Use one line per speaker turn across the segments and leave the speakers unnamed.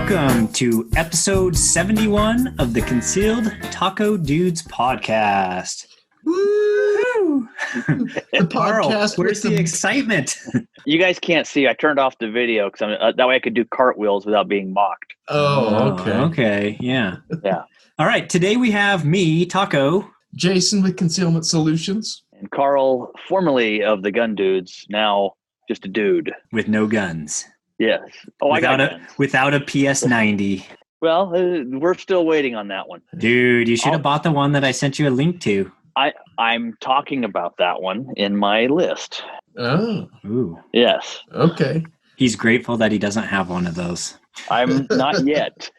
Welcome to episode 71 of the Concealed Taco Dudes podcast.
Woo! The
Carl,
podcast.
where's the excitement?
You guys can't see. I turned off the video because that way I could do cartwheels without being mocked.
Oh, okay.
Okay, yeah.
Yeah.
All right, today we have me, Taco.
Jason with Concealment Solutions.
And Carl, formerly of the Gun Dudes, now just a dude.
With no guns.
Yes. Oh, I got guns.
Without a PS90.
Well, we're still waiting on that one.
Dude, you should have bought the one that I sent you a link to.
I'm talking about that one in my list.
Oh.
Ooh.
Yes.
Okay.
He's grateful that he doesn't have one of those.
I'm not yet.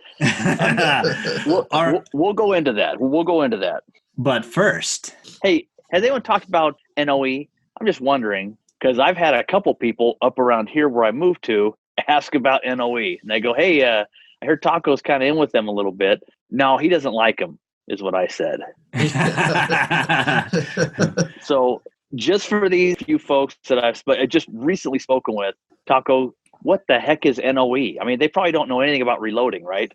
We'll go into that. We'll go into that.
But first.
Hey, has anyone talked about NOE? I'm just wondering, because I've had a couple people up around here where I moved to ask about NOE. And they go, hey, I heard Taco's kind of in with them a little bit. No, he doesn't like them, is what I said. So just for these few folks that I've just recently spoken with, Taco, what the heck is NOE? I mean, they probably don't know anything about reloading, right?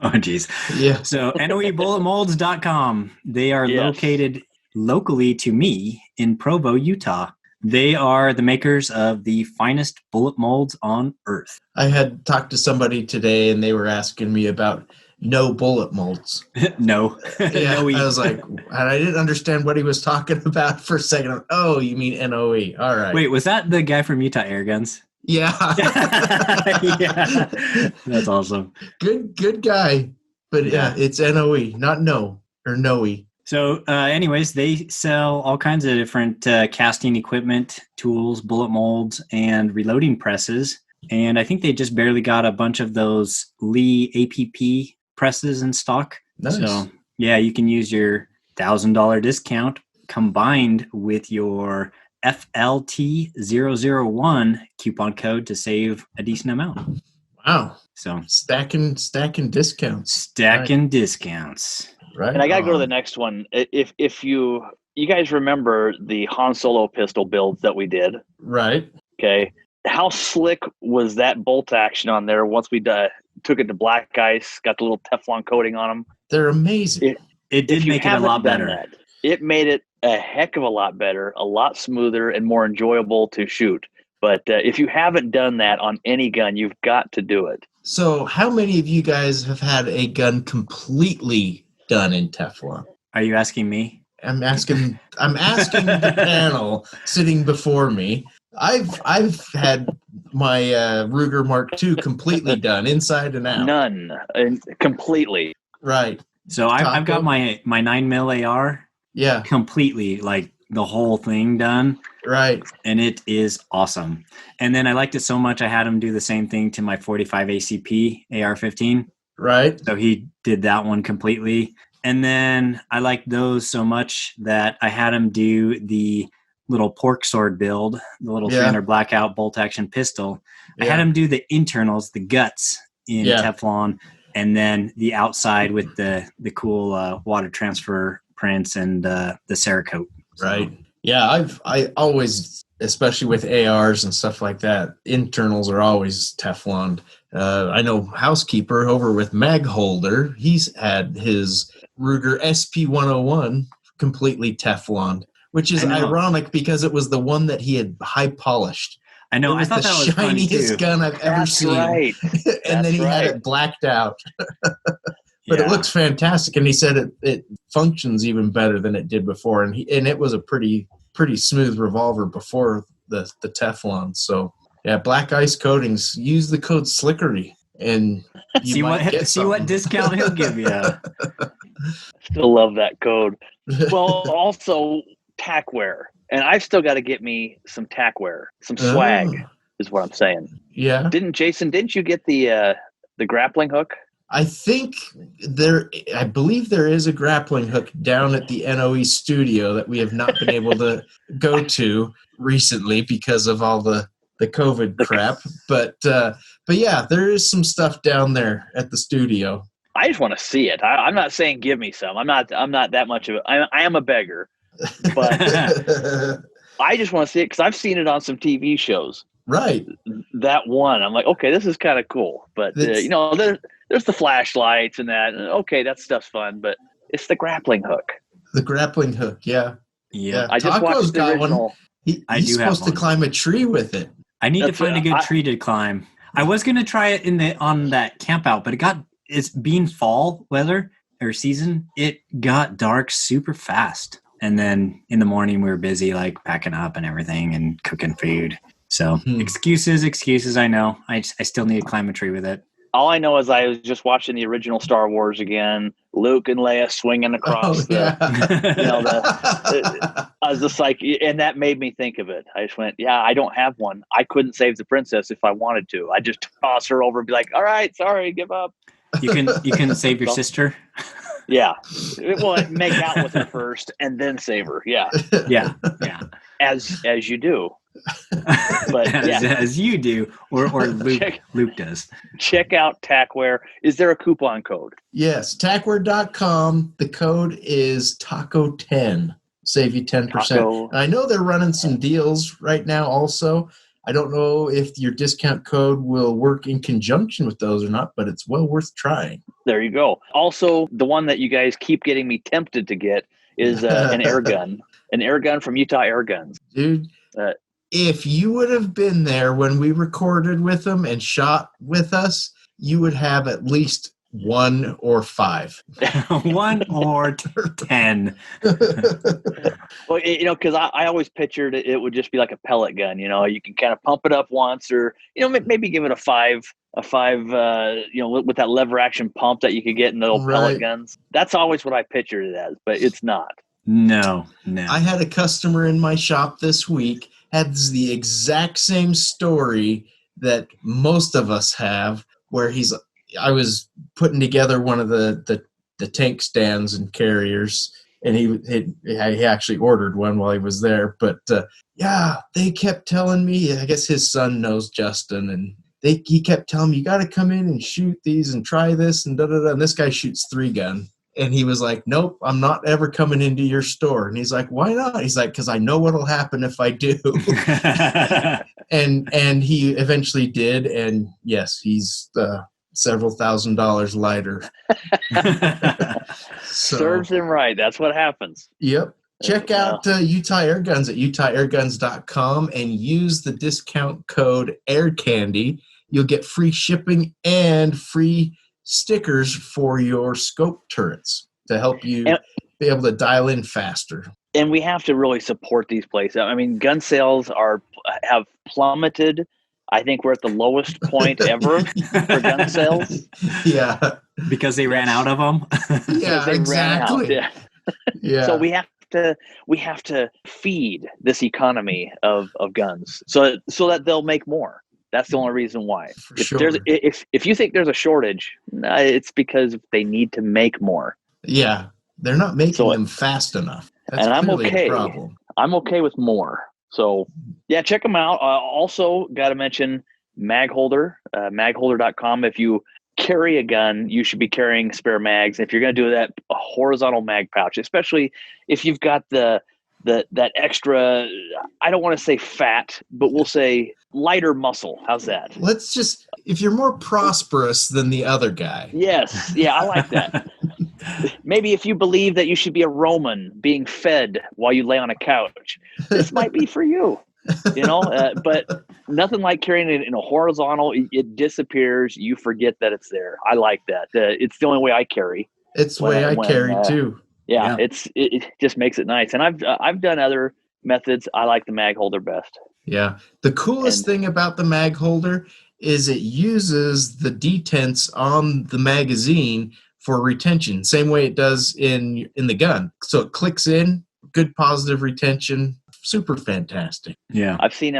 Oh, geez.
Yeah.
So NOEBulletMolds.com. They are located locally to me in Provo, Utah. They are the makers of the finest bullet molds on earth.
I had talked to somebody today and they were asking me about no bullet molds.
No.
Yeah,
NOE.
I was like, and I didn't understand what he was talking about for a second. Oh, you mean NOE. All right.
Wait, was that the guy from Utah Air Guns?
Yeah.
Yeah. That's awesome.
Good guy. But yeah, it's NOE, not no or NOE.
So anyways, they sell all kinds of different casting equipment, tools, bullet molds, and reloading presses. And I think they just barely got a bunch of those Lee APP presses in stock.
Nice.
So yeah, you can use your $1,000 discount combined with your FLT001 coupon code to save a decent amount.
Wow.
So
Stacking discounts.
Stacking discounts.
Right.
And I got to go to the next one. If you guys remember the Han Solo pistol builds that we did.
Right.
Okay. How slick was that bolt action on there once we took it to black ice, got the little Teflon coating on them?
They're amazing.
It did make it a lot better.
It made it a heck of a lot better, a lot smoother, and more enjoyable to shoot. But if you haven't done that on any gun, you've got to do it.
So how many of you guys have had a gun completely done in Teflon?
Are you asking me?
I'm asking the panel sitting before me. I've had my Ruger Mark II completely done inside and out.
None, completely.
Right.
So I've got my 9mm AR.
Yeah.
Completely, like the whole thing done.
Right.
And it is awesome. And then I liked it so much I had him do the same thing to my 45 ACP AR-15.
Right.
So he did that one completely. And then I liked those so much that I had him do the little pork sword build, the little 300 blackout bolt action pistol. I had him do the internals, the guts in Teflon, and then the outside with the cool water transfer prints and the Cerakote. So.
Right. Yeah, I always, especially with ARs and stuff like that, internals are always Teflon. I know Housekeeper over with Mag Holder, he's had his Ruger SP101 completely Teflon, which is ironic because it was the one that he had high polished.
I know. I thought that was
the shiniest gun I've ever seen.
Right.
And then he had it blacked out. But it looks fantastic, and he said it functions even better than it did before, and it was a pretty smooth revolver before the Teflon. So yeah, black ice coatings. Use the code SLICKERY, and you
see what discount he'll give you.
Still love that code. Well, also tackware, and I've still got to get me some tackware, some swag, is what I'm saying.
Yeah.
Didn't you get the grappling hook?
I believe there is a grappling hook down at the NOE studio that we have not been able to go to recently because of all the COVID crap. But yeah, there is some stuff down there at the studio.
I just want to see it. I'm not saying give me some. I'm not that much of it. I am a beggar, but I just want to see it because I've seen it on some TV shows.
Right.
That one, I'm like, okay, this is kind of cool. But there's the flashlights and that. Okay, that stuff's fun, but it's the grappling hook.
The grappling hook, yeah.
I just
Taco's
watched the
got
original.
one. He's supposed to climb a tree with it.
I need to find a good tree to climb. I was gonna try it on that camp out, but it's being fall weather or season. It got dark super fast, and then in the morning we were busy like packing up and everything and cooking food. So excuses. I know. I still need to climb a tree with it.
All I know is I was just watching the original Star Wars again. Luke and Leia swinging across I was just like, and that made me think of it. I just went, I don't have one. I couldn't save the princess if I wanted to. I just toss her over and be like, all right, sorry, give up.
You can save your sister.
Yeah. Well, make out with her first and then save her. Yeah.
Yeah.
As you do. But
as you do, or Luke does.
Check out Tackware. Is there a coupon code?
Yes, tackware.com. The code is Taco10. Save you 10%. And I know they're running some deals right now also. I don't know if your discount code will work in conjunction with those or not, but it's well worth trying.
There you go. Also, the one that you guys keep getting me tempted to get is an air gun. An air gun from Utah Air Guns.
Dude, if you would have been there when we recorded with them and shot with us, you would have at least 1 or 5.
1 or 10.
Well, because I always pictured it would just be like a pellet gun. You can kind of pump it up once, or maybe give it a 5, with that lever action pump that you could get in the old pellet guns. That's always what I pictured it as, but it's not.
No. I had a customer in my shop this week had the exact same story that most of us have, where I was putting together one of the tank stands and carriers, and he actually ordered one while he was there. But they kept telling me, I guess his son knows Justin, and he kept telling me, you got to come in and shoot these and try this and da-da-da. And this guy shoots 3-gun. And he was like, nope, I'm not ever coming into your store. And he's like, why not? He's like, because I know what'll happen if I do. and he eventually did. And yes, he's several $1,000s lighter.
Serves him right. That's what happens.
Yep. Check out Utah Air Guns at utahairguns.com and use the discount code AirCandy. You'll get free shipping and free stickers for your scope turrets to help you be able to dial in faster.
And we have to really support these places. I mean, gun sales have plummeted. I think we're at the lowest point ever for gun sales.
Yeah.
Because they ran out of them.
Yeah, exactly. Yeah.
So we have to feed this economy of guns so that they'll make more. That's the only reason why. If you think there's a shortage, it's because they need to make more.
Yeah, they're not making them fast enough. That's
and I'm okay.
A problem.
I'm okay with more. So yeah, check them out. Also, got to mention mag holder, magholder.com. If you carry a gun, you should be carrying spare mags. If you're going to do that, a horizontal mag pouch, especially if you've got that extra, I don't want to say fat, but we'll say lighter muscle. How's that?
If you're more prosperous than the other guy.
Yes. Yeah, I like that. Maybe if you believe that you should be a Roman being fed while you lay on a couch, this might be for you. But nothing like carrying it in a horizontal. It disappears. You forget that it's there. I like that. It's the only way I carry.
It's the way I carry too.
Yeah, it just makes it nice. And I've done other methods. I like the mag holder best.
Yeah. The coolest thing about the mag holder is it uses the detents on the magazine for retention, same way it does in the gun. So it clicks in, good positive retention, super fantastic.
Yeah.
I've seen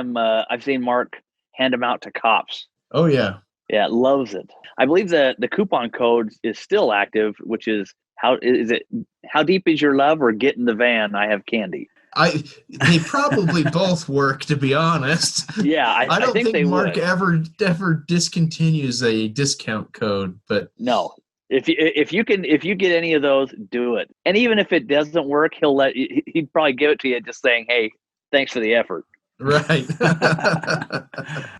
Mark hand them out to cops.
Oh yeah.
Yeah, loves it. I believe the coupon code is still active, which is how deep is your love, or get in the van, I have candy.
They probably both work, to be honest.
Yeah,
I don't think Mark ever discontinues a discount code, but
no. If you get any of those, do it. And even if it doesn't work, he'd probably give it to you just saying, "Hey, thanks for the effort."
Right.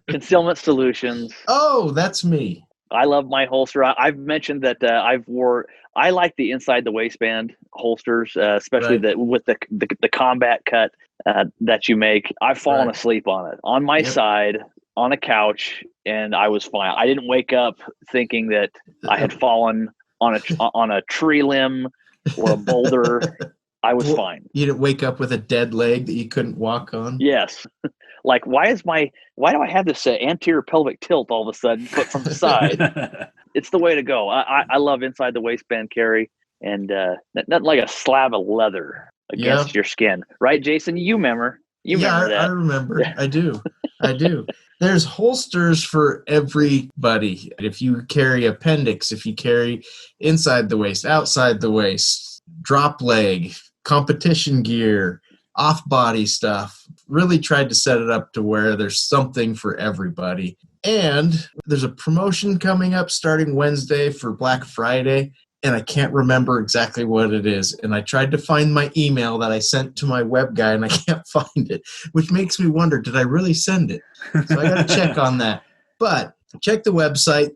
Concealment Solutions.
Oh, that's me.
I love my holster. I've mentioned that I like the inside the waistband holsters, especially
Right.
with the combat cut that you make. I've fallen
Right.
asleep on it on my side on a couch, and I was fine. I didn't wake up thinking that I had fallen on a tree limb or a boulder. I was fine.
You didn't wake up with a dead leg that you couldn't walk on?
Yes. Like, why do I have this anterior pelvic tilt all of a sudden, but from the side? It's the way to go. I love inside the waistband carry, and nothing like a slab of leather against your skin. Right, Jason? You remember. Remember that.
I remember. I do. There's holsters for everybody. If you carry appendix, if you carry inside the waist, outside the waist, drop leg, competition gear, off-body stuff, really tried to set it up to where there's something for everybody. And there's a promotion coming up starting Wednesday for Black Friday, and I can't remember exactly what it is. And I tried to find my email that I sent to my web guy, and I can't find it, which makes me wonder, did I really send it? So I got to check on that. But check the website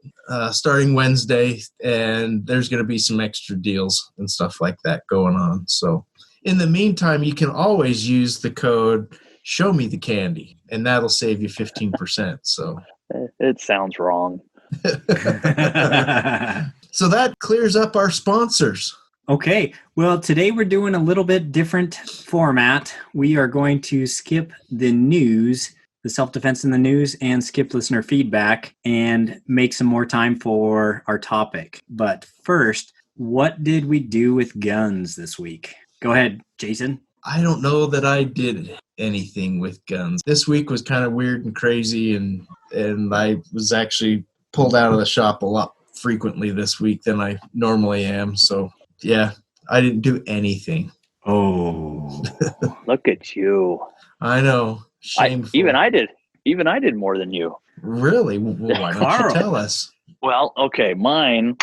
starting Wednesday, and there's going to be some extra deals and stuff like that going on. So in the meantime, you can always use the code Show Me the Candy, and that'll save you 15%. So
it sounds wrong.
So that clears up our sponsors.
Okay. Well, today we're doing a little bit different format. We are going to skip the news, the self-defense in the news, and skip listener feedback and make some more time for our topic. But first, what did we do with guns this week? Go ahead, Jason.
I don't know that I did anything with guns. This week was kind of weird and crazy, and I was actually pulled out of the shop a lot frequently this week than I normally am. So, yeah, I didn't do anything.
Oh.
Look at you.
I know. Shameful.
Even I did more than you.
Really? Well, why don't you tell us?
Well, okay, mine,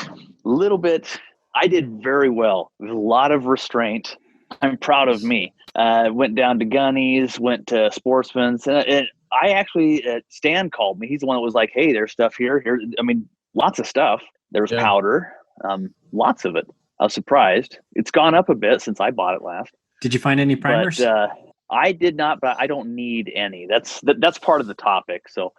little bit, I did very well. There's a lot of restraint. I'm proud of me. Went down to Gunnies, went to Sportsman's, and I actually, Stan called me. He's the one that was like, hey, there's stuff here. Lots of stuff. There's powder, lots of it. I was surprised. It's gone up a bit since I bought it last.
Did you find any primers?
But, I did not, but I don't need any. That's part of the topic. So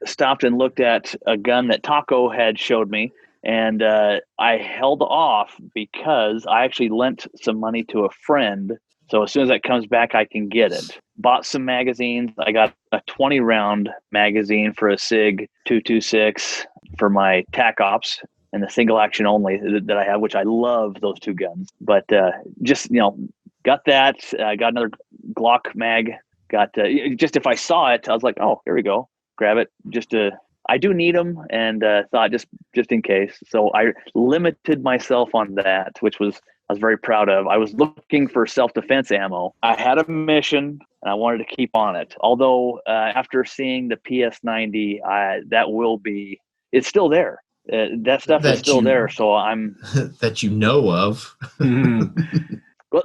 stopped and looked at a gun that Taco had showed me, and I held off because I actually lent some money to a friend. So as soon as that comes back, I can get it. Bought some magazines. I got a 20-round magazine for a SIG 226 for my TAC Ops and the single action only that I have, which I love those two guns. But got that. Got another Glock mag. Got just if I saw it, I was like, oh, here we go. Grab it. I do need them, and thought just in case. So I limited myself on that, which I was very proud of. I was looking for self-defense ammo. I had a mission, and I wanted to keep on it. Although after seeing the PS90, it's still there. That stuff is still there. So I'm
that you know of.
Well,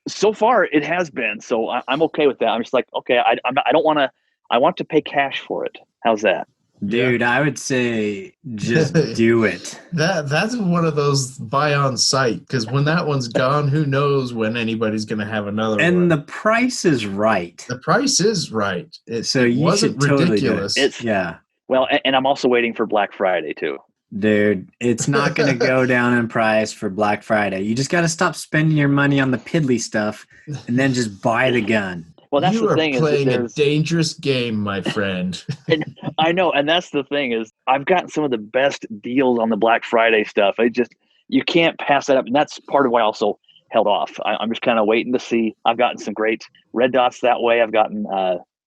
so far it has been. So I'm okay with that. I'm just like, okay, I don't want to. I want to pay cash for it. How's that?
Dude, I would say just do it.
That's one of those buy on site, because when that one's gone, who knows when anybody's going to have another one.
And the price is right.
The price is right.
You
wasn't
should totally
ridiculous.
Do it. Yeah.
Well, and I'm also waiting for Black Friday too.
Dude, it's not going to go down in price for Black Friday. You just got to stop spending your money on the piddly stuff and then just buy the gun.
Well, that's the thing.
You are playing a dangerous game, my friend.
And I know, and that's the thing is I've gotten some of the best deals on the Black Friday stuff. You can't pass that up, and that's part of why I also held off. I'm just kind of waiting to see. I've gotten some great red dots that way. I've gotten,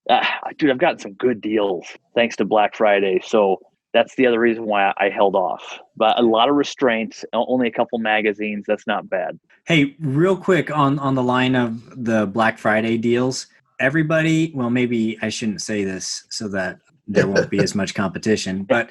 I've gotten some good deals thanks to Black Friday. So that's the other reason why I held off. But a lot of restraints, only a couple magazines. That's not bad.
Hey, real quick on the line of the Black Friday deals. Everybody, well, maybe I shouldn't say this so that there won't be as much competition, but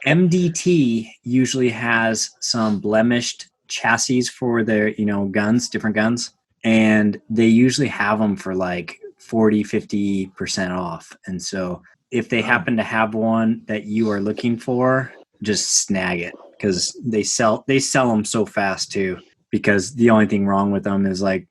MDT usually has some blemished chassis for their, guns, different guns. And they usually have them for like 40-50% off. And so if they happen to have one that you are looking for, just snag it, because they sell them so fast too, because the only thing wrong with them is like,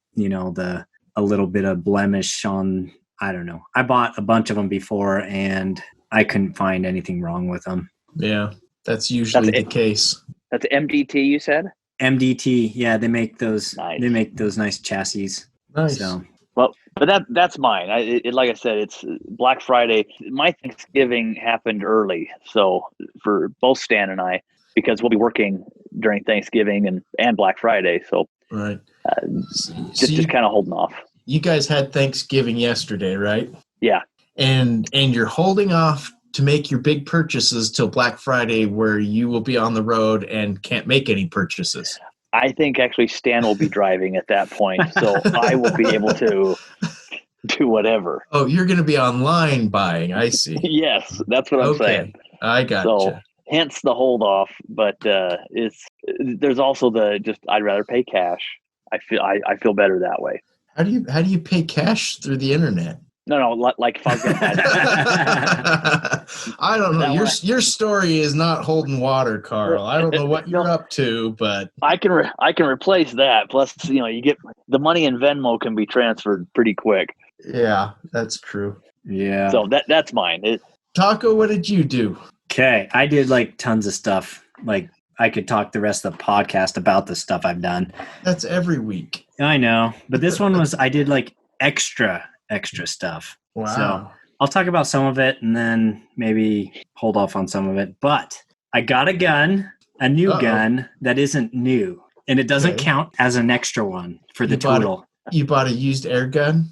a little bit of blemish on, I don't know. I bought a bunch of them before and I couldn't find anything wrong with them.
Yeah, that's usually the case.
That's MDT, you said?
MDT, yeah, they make those. Nice. They make those nice chassis.
Nice.
So.
Well, but that's mine. Like I said, it's Black Friday. My Thanksgiving happened early, so for both Stan and I, because we'll be working during Thanksgiving and Black Friday. So
right,
just kind of holding off.
You guys had Thanksgiving yesterday, right?
Yeah.
And you're holding off to make your big purchases till Black Friday, where you will be on the road and can't make any purchases.
I think actually Stan will be driving at that point, so I will be able to do whatever.
Oh, you're going to be online buying. I see.
Yes, that's what I'm saying.
I gotcha.
So, hence the hold off, but there's also I'd rather pay cash. I feel better that way.
How do you pay cash through the internet?
No, like if I was going to
I don't know. Your story is not holding water, Carl. I don't know what you're up to, but
I can replace that. Plus, you get the money in Venmo can be transferred pretty quick.
Yeah, that's true.
Yeah.
So that's mine.
Taco, what did you do?
Okay, I did like tons of stuff. Like I could talk the rest of the podcast about the stuff I've done.
That's every week.
I know, but this one I did like extra stuff.
Wow.
So I'll talk about some of it and then maybe hold off on some of it. But I got a new gun that isn't new, and it doesn't count as an extra one for the total.
You bought a used air gun?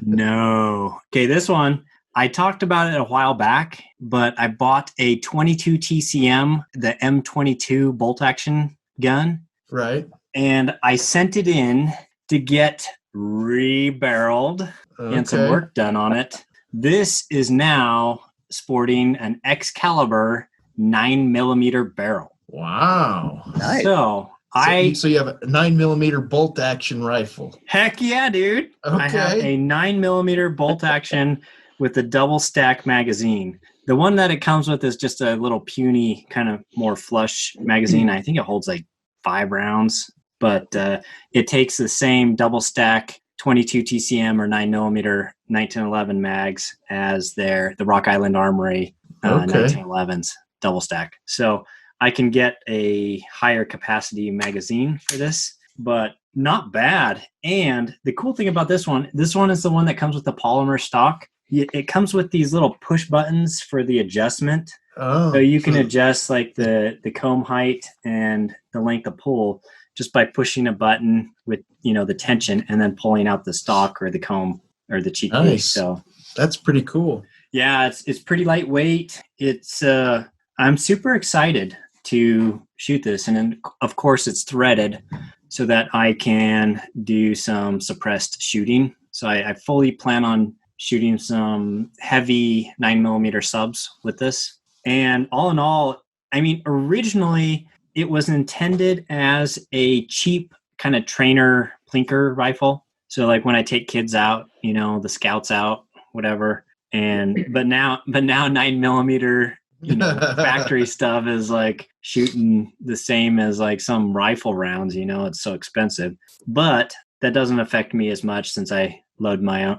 No. Okay, this one, I talked about it a while back, but I bought a 22 TCM, the M22 bolt action gun.
Right.
And I sent it in to get rebarreled and some work done on it. This is now sporting an Excalibur 9mm barrel.
Wow.
Nice.
So you have a 9mm bolt action rifle.
Heck yeah, dude.
Okay.
I have a 9mm bolt action with a double stack magazine. The one that it comes with is just a little puny, kind of more flush magazine. I think it holds like 5 rounds, but it takes the same double stack 22 TCM or 9mm 1911 mags as the Rock Island Armory 1911s double stack. So I can get a higher capacity magazine for this, but not bad. And the cool thing about this one is the one that comes with the polymer stock. It comes with these little push buttons for the adjustment. So you can adjust like the comb height and the length of pull just by pushing a button with, the tension and then pulling out the stock or the comb or the cheek case. So
that's pretty cool.
Yeah, it's pretty lightweight. It's I'm super excited to shoot this. And then of course it's threaded so that I can do some suppressed shooting. So I fully plan on shooting some heavy 9mm subs with this. And all in all, I mean, originally it was intended as a cheap kind of trainer plinker rifle. So like when I take kids out, the scouts out, whatever. But now 9mm, factory stuff is like shooting the same as like some rifle rounds, it's so expensive. But that doesn't affect me as much since I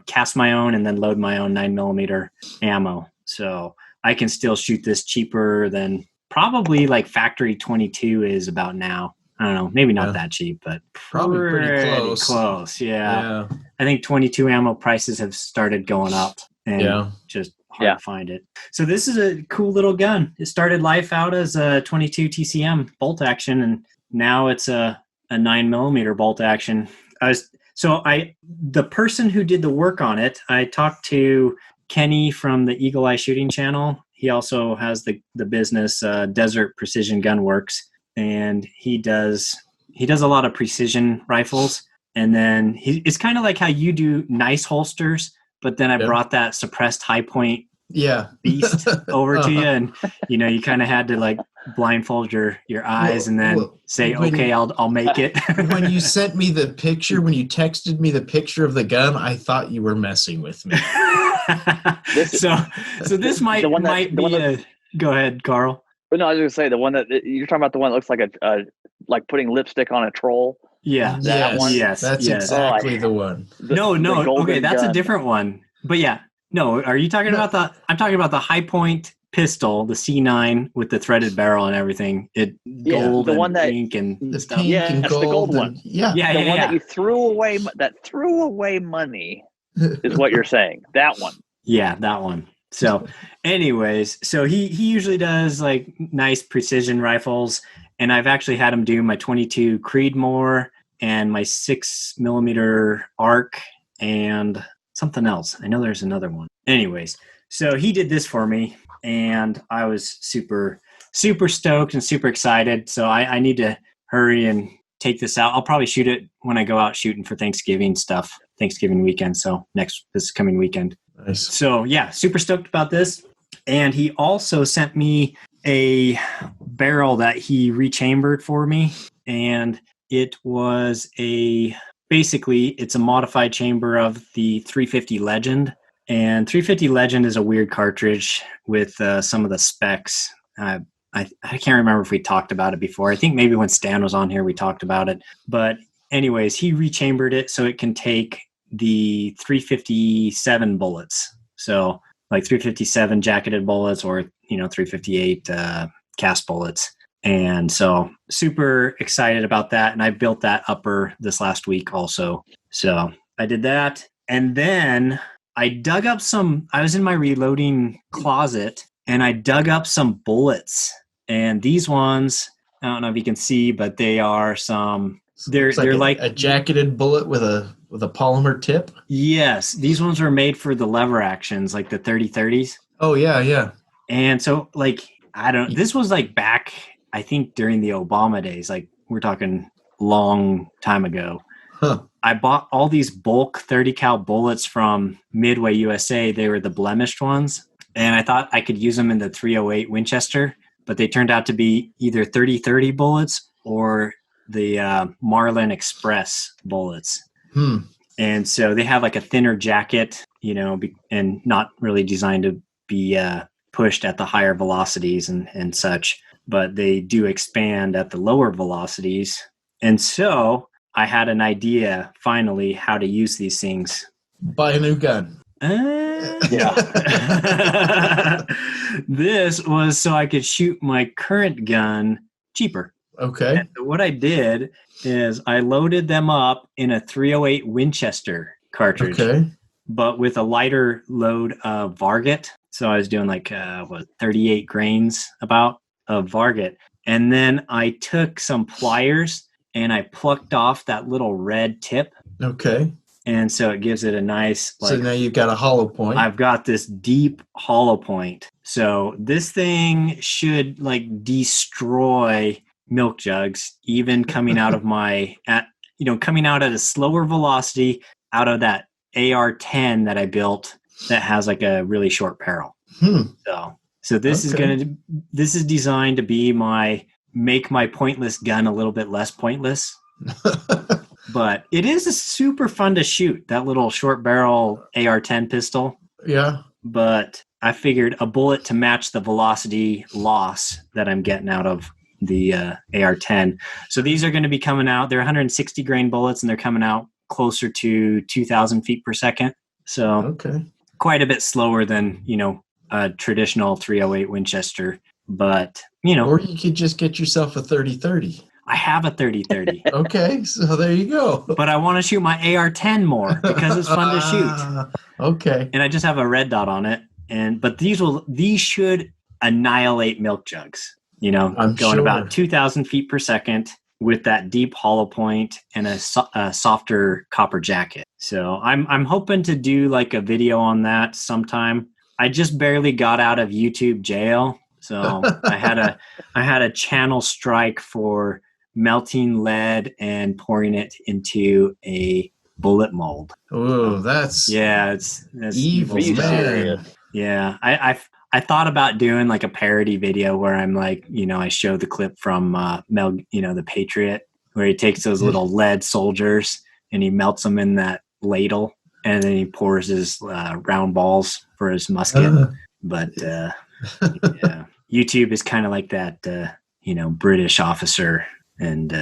cast my own and then load my own 9mm ammo. So I can still shoot this cheaper than probably like factory 22 is about now. I don't know, maybe not that cheap, but
probably pretty close.
Yeah. I think 22 ammo prices have started going up and just hard to find it. So this is a cool little gun. It started life out as a 22 TCM bolt action, and now it's a 9mm bolt action. The person who did the work on it, I talked to Kenny from the Eagle Eye Shooting Channel. He also has the business Desert Precision Gun Works, and he does a lot of precision rifles. And then it's kind of like how you do nice holsters, but then I brought that suppressed high point beast over to you, and you kind of had to like blindfold your eyes and then say, okay, I'll make it.
When you sent me the picture, when you texted me the picture of the gun, I thought you were messing with me.
So this might be go ahead, Carl.
But no, I was going to say the one that you're talking about, the one that looks like like putting lipstick on a troll.
Yeah.
That one?
Yes.
That's exactly the one.
No. Okay, that's gun. A different one. But yeah, no. Are you talking about I'm talking about the High Point pistol, the C9 with the threaded barrel and everything. Gold and pink and stuff.
Pink and gold.
The gold one.
The
one that you threw away. That threw away money is what you're saying. That one.
Yeah, that one. So, anyways, he usually does like nice precision rifles, and I've actually had him do my 22 Creedmoor and my 6mm ARC and something else. I know there's another one. Anyways, so he did this for me, and I was super, super stoked and super excited. So I need to hurry and take this out. I'll probably shoot it when I go out shooting for Thanksgiving weekend. So this coming weekend.
Nice.
So yeah, super stoked about this. And he also sent me a barrel that he rechambered for me. And it was basically it's a modified chamber of the 350 Legend. And 350 Legend is a weird cartridge with some of the specs. I can't remember if we talked about it before. I think maybe when Stan was on here, we talked about it. But anyways, he rechambered it so it can take the 357 bullets. So like 357 jacketed bullets or, 358 cast bullets. And so super excited about that. And I built that upper this last week also. So I did that. And then I dug up I was in my reloading closet and I dug up some bullets. And these ones, I don't know if you can see, but they are they're like
a jacketed bullet with a polymer tip.
Yes, these ones were made for the lever actions, like the 30-30s.
Oh yeah.
And so this was like back, I think during the Obama days, like we're talking long time ago.
Huh.
I bought all these bulk 30 cal bullets from Midway USA. They were the blemished ones, and I thought I could use them in the 308 Winchester, but they turned out to be either 30-30 bullets or the Marlin Express bullets. And so they have like a thinner jacket, and not really designed to be pushed at the higher velocities and such, but they do expand at the lower velocities. And so I had an idea finally how to use these things.
Buy a new gun.
Yeah. This was so I could shoot my current gun cheaper.
Okay.
And so what I did is I loaded them up in a 308 Winchester cartridge, but with a lighter load of Varget. So I was doing 38 grains about of Varget. And then I took some pliers and I plucked off that little red tip.
Okay.
And so it gives it a nice...
so now you've got a hollow point.
I've got this deep hollow point. So this thing should destroy milk jugs, even coming out of coming out at a slower velocity out of that AR-10 that I built that has like a really short barrel. So this is designed to be make my pointless gun a little bit less pointless. But it is super fun to shoot, that little short barrel AR-10 pistol.
Yeah.
But I figured a bullet to match the velocity loss that I'm getting out of the AR-10. So these are going to be coming out. They're 160 grain bullets, and they're coming out closer to 2,000 feet per second. So quite a bit slower than, a traditional 308 Winchester. But,
Or you could just get yourself a 30-30.
I have a 30-30.
Okay, so there you go.
But I want to shoot my AR-10 more because it's fun to shoot.
Okay.
And I just have a red dot on it. But these should annihilate milk jugs. Going about 2,000 feet per second with that deep hollow point and a softer copper jacket. So I'm hoping to do like a video on that sometime. I just barely got out of YouTube jail, so I had a channel strike for melting lead and pouring it into a bullet mold.
Oh, that's
that's
evil, man.
Yeah. I thought about doing like a parody video where I'm like, I show the clip from Mel, the Patriot, where he takes those little lead soldiers and he melts them in that ladle, and then he pours his round balls for his musket. But yeah, YouTube is kind of like that, British officer, and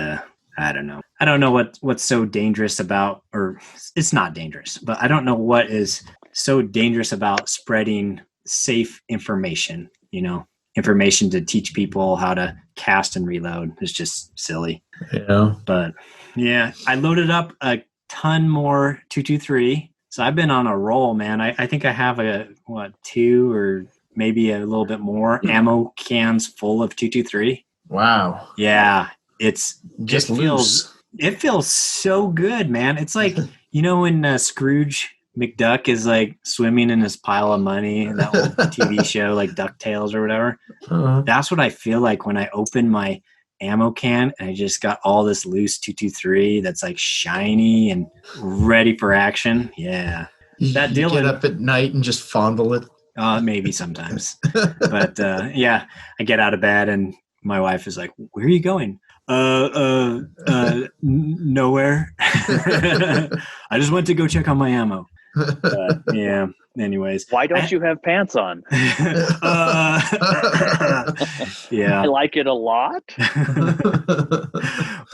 I don't know. I don't know what's so dangerous about, or it's not dangerous, but I don't know what is so dangerous about spreading safe information, information to teach people how to cast and reload. Is just silly.
Yeah.
But yeah, I loaded up a ton more 223. So I've been on a roll, man. I think I have two or maybe a little bit more ammo cans full of 223.
Wow.
Yeah. It feels so good, man. It's like, when Scrooge McDuck is like swimming in his pile of money, that old TV show like DuckTales or whatever. That's what I feel like when I open my ammo can and I just got all this loose 223 that's like shiny and ready for action. Yeah.
You get up at night and just fondle it?
Maybe sometimes. But yeah, I get out of bed and my wife is like, "Where are you going?" Nowhere. I just went to go check on my ammo. Yeah. Anyways,
why don't you have pants on?
Yeah,
I like it a lot.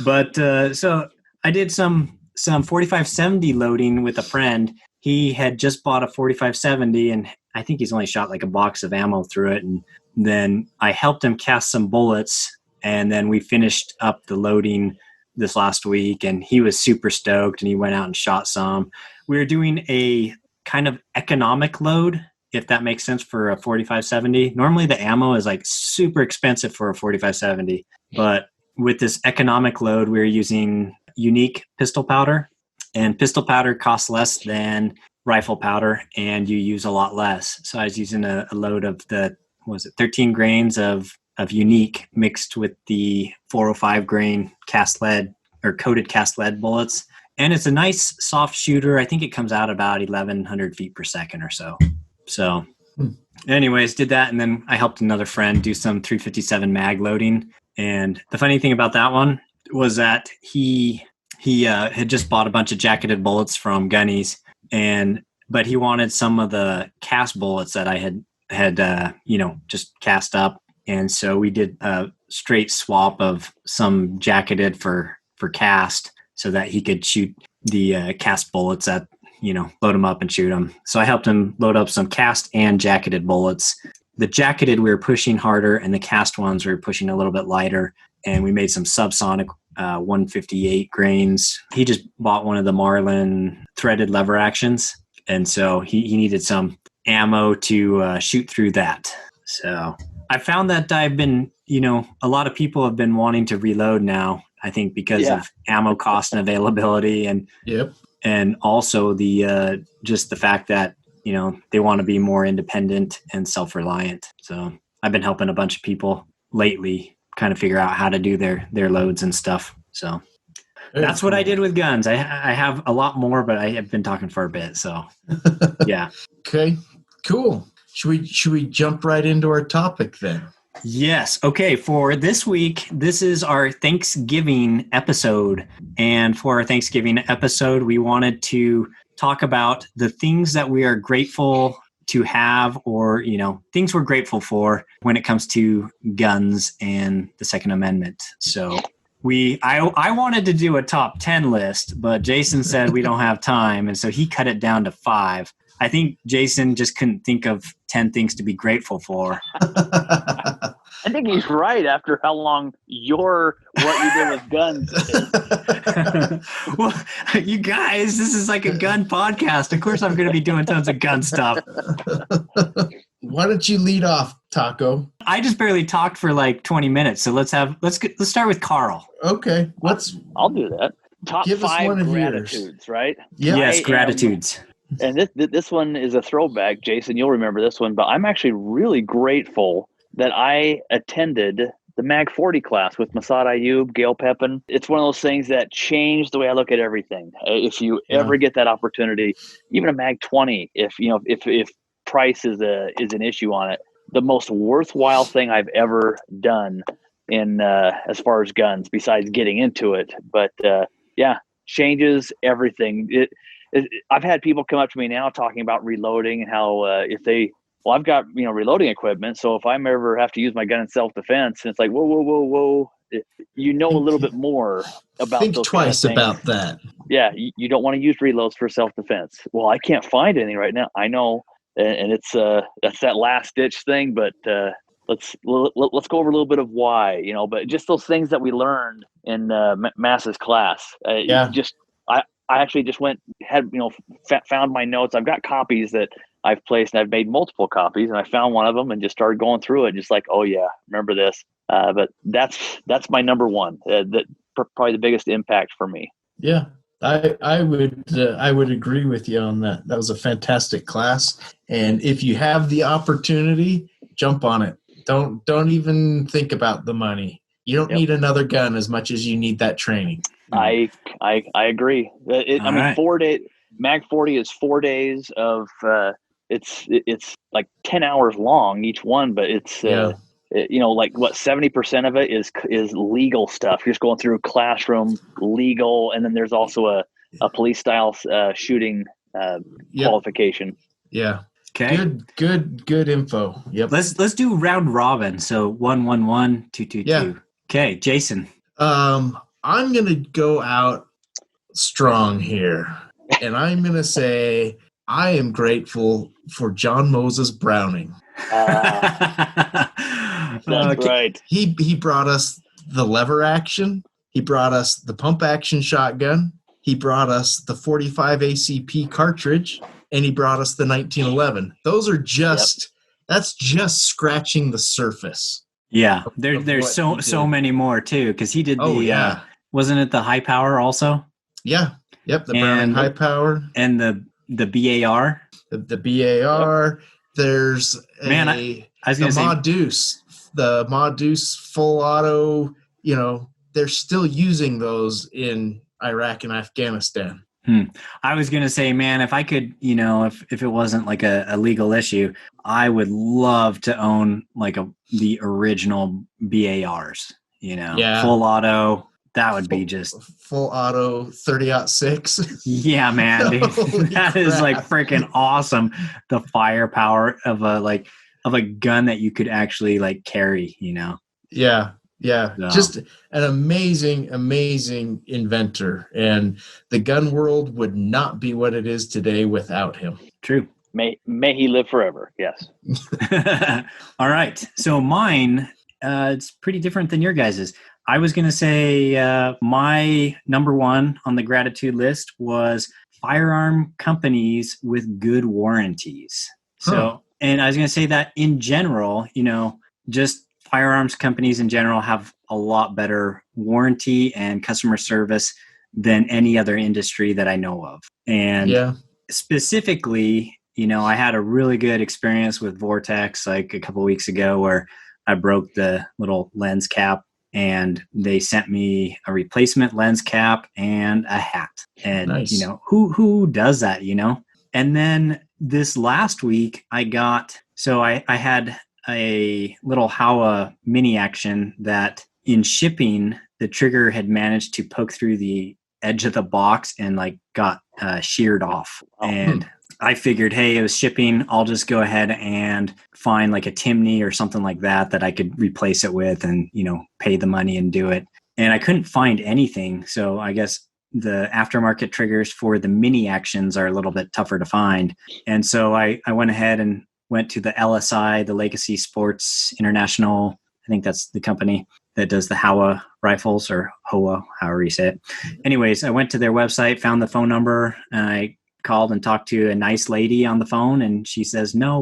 But so I did some 4570 loading with a friend. He had just bought a 4570, and I think he's only shot like a box of ammo through it. And then I helped him cast some bullets, and then we finished up the loading this last week, and he was super stoked, and he went out and shot some. We were doing a kind of economic load, if that makes sense, for a 4570. Normally the ammo is like super expensive for a 4570, but with this economic load, we were using unique pistol powder, and pistol powder costs less than rifle powder, and you use a lot less. So I was using a load of 13 grains of unique mixed with the 405 grain cast lead or coated cast lead bullets. And it's a nice soft shooter. I think it comes out about 1,100 feet per second or so. So anyways, did that. And then I helped another friend do some 357 mag loading. And the funny thing about that one was that he had just bought a bunch of jacketed bullets from Gunnies, but he wanted some of the cast bullets that I had just cast up. And so we did a straight swap of some jacketed for cast, so that he could shoot the cast bullets load them up and shoot them. So I helped him load up some cast and jacketed bullets. The jacketed we were pushing harder, and the cast ones we were pushing a little bit lighter. And we made some subsonic 158 grains. He just bought one of the Marlin threaded lever actions, and so he needed some ammo to shoot through that. So I found that I've been, a lot of people have been wanting to reload now, I think because of ammo cost and availability, and also the just the fact that, they want to be more independent and self-reliant. So I've been helping a bunch of people lately kind of figure out how to do their loads and stuff. So that's what I did with guns. I have a lot more, but I have been talking for a bit. So yeah.
Okay, cool. Should we jump right into our topic then?
Yes. Okay. For this week, this is our Thanksgiving episode. And for our Thanksgiving episode, we wanted to talk about the things that we are grateful to have, or, things we're grateful for when it comes to guns and the Second Amendment. So I wanted to do a top 10 list, but Jason said we don't have time. And so he cut it down to 5. I think Jason just couldn't think of 10 things to be grateful for.
I think he's right after how long what you did with guns is.
Well, you guys, this is like a gun podcast. Of course I'm going to be doing tons of gun stuff.
Why don't you lead off, Taco?
I just barely talked for like 20 minutes. So let's start with Carl.
Okay.
I'll do that. Top 5 gratitudes, right?
Yep.
Yes, gratitudes.
And this one is a throwback, Jason. You'll remember this one, but I'm actually really grateful that I attended the Mag 40 class with Masad Ayub, Gail Pepin. It's one of those things that changed the way I look at everything. If you ever get that opportunity, even a Mag 20, if price is an issue on it. The most worthwhile thing I've ever done in as far as guns, besides getting into it, but changes everything. I've had people come up to me now talking about reloading and how I've got reloading equipment, so if I'm ever have to use my gun in self-defense, and it's like whoa, a little bit more about
think
those
twice
kind of
about that.
Yeah, you don't want to use reloads for self-defense. Well, I can't find any right now. I know, and it's that's that last ditch thing, but let's go over a little bit of why, but just those things that we learned in Mass's class. I actually just found my notes. I've got copies that I've placed, and I've made multiple copies, and I found one of them and just started going through it, just like, oh yeah, remember this. But that's my number one. That probably the biggest impact for me.
Yeah, I would agree with you on that. That was a fantastic class, and if you have the opportunity, jump on it. Don't even think about the money. You don't need another gun as much as you need that training.
I agree. I mean, 4 days. Mag 40 is 4 days of it's like 10 hours long each one, but it's like what 70% of it is legal stuff. You're just going through classroom legal, and then there's also a police style shooting qualification.
Yeah.
Okay.
Good info. Yep.
Let's do round robin. So 1, 1, 1, 2, 2, 2. Okay, Jason.
I'm gonna go out strong here, and I'm gonna say I am grateful for John Moses Browning.
That's right.
He brought us the lever action. He brought us the pump action shotgun. He brought us the 45 ACP cartridge, and he brought us the 1911. Those are that's just scratching the surface.
Yeah, there's so many more too, because he did wasn't it the high power also?
Yeah. Yep. The Browning high power
and the BAR.
The BAR. Yep. There's the Ma Deuce full auto. They're still using those in Iraq and Afghanistan.
I was going to say, man, if I could, if it wasn't like a legal issue, I would love to own like the original BARs, full auto. That would be just
full auto 30-06.
Yeah, man, dude. That is like freaking awesome. The firepower of a gun that you could actually like carry,
Yeah. Yeah, so. Just an amazing inventor, and the gun world would not be what it is today without him.
True.
May he live forever. Yes.
All right. So mine, it's pretty different than your guys's. I was going to say my number one on the gratitude list was firearm companies with good warranties. So, and I was going to say that in general, just firearms companies in general have a lot better warranty and customer service than any other industry that I know of. And specifically, I had a really good experience with Vortex like a couple of weeks ago where I broke the little lens cap, and they sent me a replacement lens cap and a hat. And,
nice.
Who does that, And then this last week I had a little Howa mini action that in shipping, the trigger had managed to poke through the edge of the box and like got sheared off. And I figured, hey, it was shipping. I'll just go ahead and find like a Timney or something like that I could replace it with and, pay the money and do it. And I couldn't find anything. So I guess the aftermarket triggers for the mini actions are a little bit tougher to find. And so I went ahead and went to the LSI, the Legacy Sports International. I think that's the company that does the Howa rifles, or Hoa, however you say it. Anyways, I went to their website, found the phone number, and I called and talked to a nice lady on the phone, and she says, no,